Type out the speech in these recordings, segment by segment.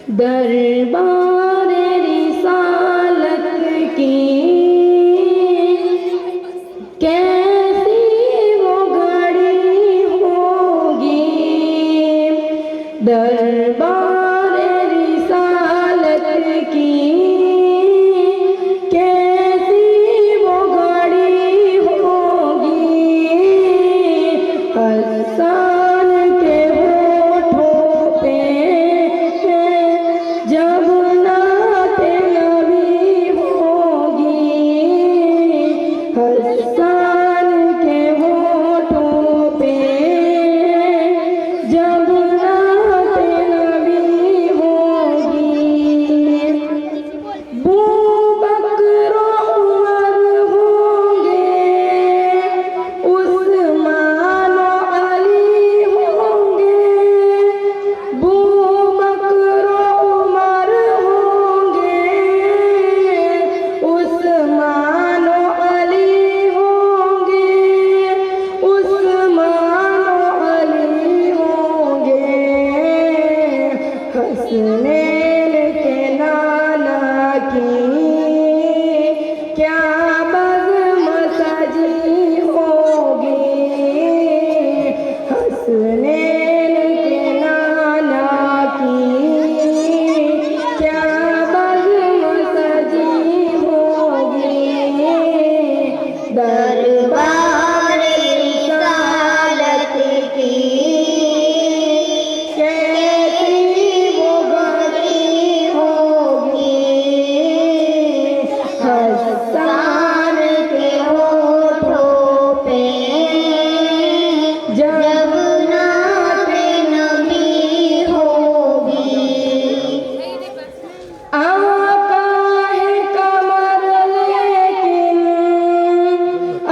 दरबार रिसालत की कैसी वो घड़ी होगी। दरबार रिसालत की कैसी वो घड़ी होगी। हसन के होठों पे जब नात नबी होगी। हसन के होठों पे जब नात नबी होगी। बू बकर उमर होंगे, उस्मान अली होंगे। बू बकर उमर होंगे, उस्मान अली होंगे। उस्मान अली होंगे। हसनैन के नाना की क्या बज़्म सजी होगी। हसनैन के नाना की क्या बज़्म सजी होगी। दरबार रिसालत की कैसी वो घड़ी होगी। हसन के होठों पे जब नात नबी होगी। आका है कमर लेकिन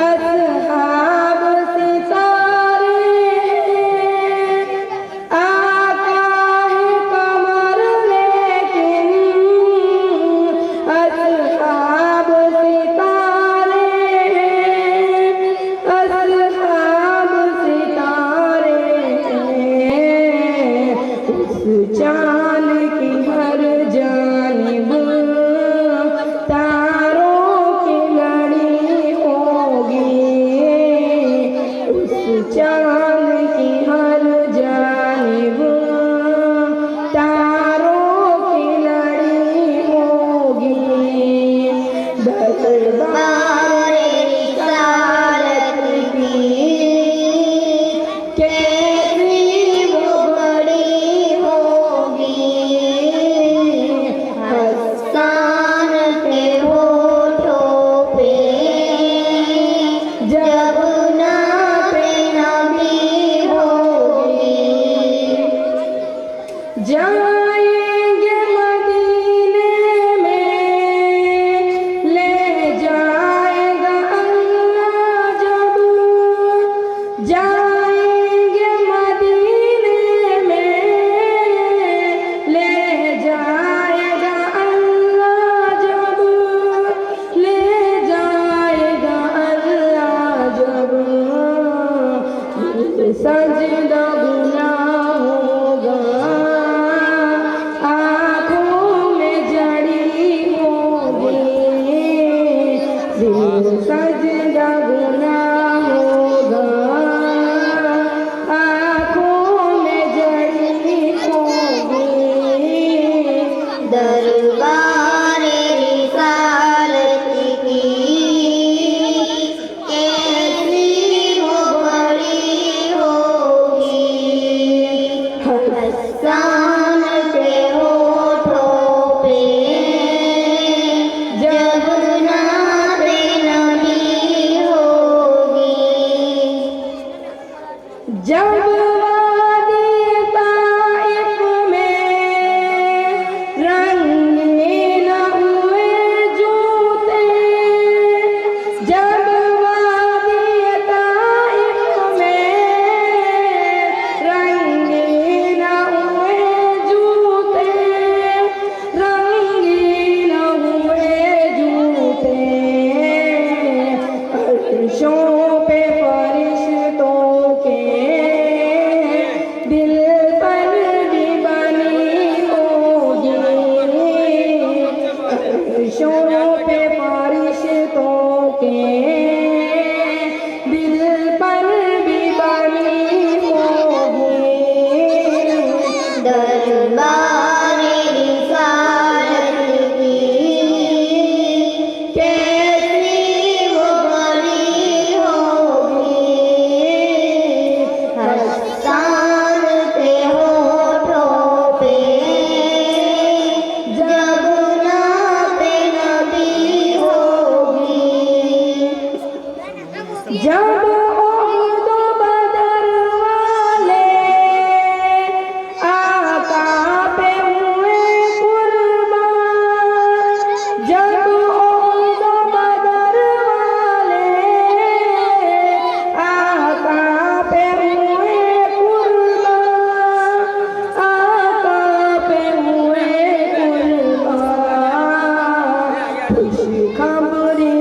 असहाब सितारे हैं। आका है कमर लेकिन असहाब सितारे हैं। असहाब सितारे हैं। उस चांद की हर जानिब तारों की लड़ी होगी। उस चांद की हर जानिब तारों की लड़ी होगी। दरबार रिसालत की कैसी वो घड़ी होगी। हसन के होठों पे जब नात नबी होगी। जाएंगे मदीने में ले जाएगा अल्लाह जब। जाएंगे मदीने में ले जाएगा अल्लाह जब। ले जाएगा अल्लाह जब। सजदा गुनाह होगा दरबार रिसालत की कैसी वो घड़ी होगी, हसन के होठों पे जब नाते नबी होगी। जब उहद बदर वाले आका पे हुए कुर्बान, जब उहद बदर वाले आका पे हुए कुर्बान, आका पे हुए कुर्बान, खुशखबरी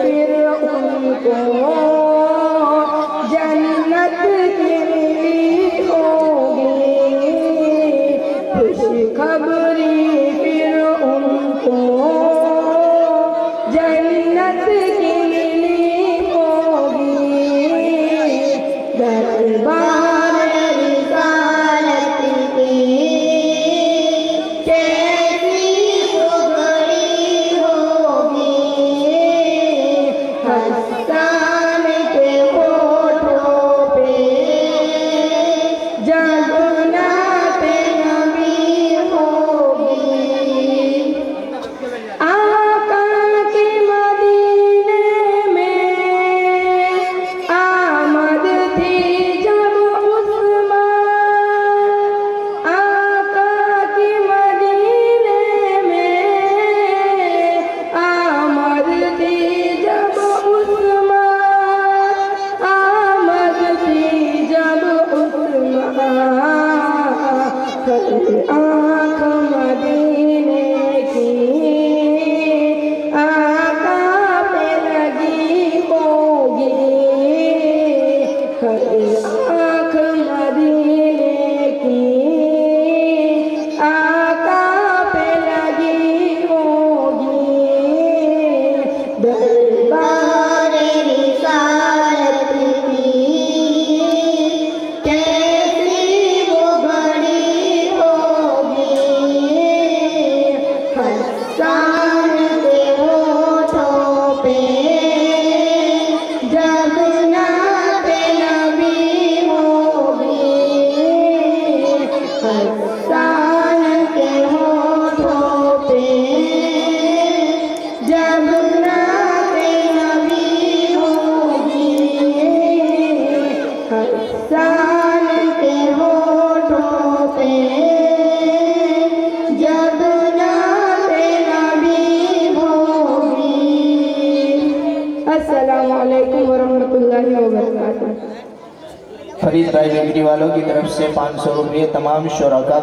फिर उनको जन्नत की मिली होगी, खुशखबरी फिर उनको जन्नत की मिली होगी। दरबार रिसालत की कैसी वो घड़ी होगी, हसन के होठों पे जब नाते नबी होगी। आका के मदीने में आमद थी जब उस्मान, आका के मदीने में आमद थी जब उस्मान, आमद थी जब उस्मान, आँख मदीने की आका पे लगी होगी, आँख मदीने की आका पे लगी होगी। दरबार रिसालत की कैसी वो घड़ी होगी, हसन के होठों पे जब नाते नबी होगी, हसन के होठों पे जब नाते नबी होगी, हसन के होठों पे जब नाते नबी होगी। अस्सलामु अलैकुम वरहमतुल्लाहि वबरकातुहू। फरीद भाई बेकरी वालों की तरफ से 500 रुपये तमाम शुरका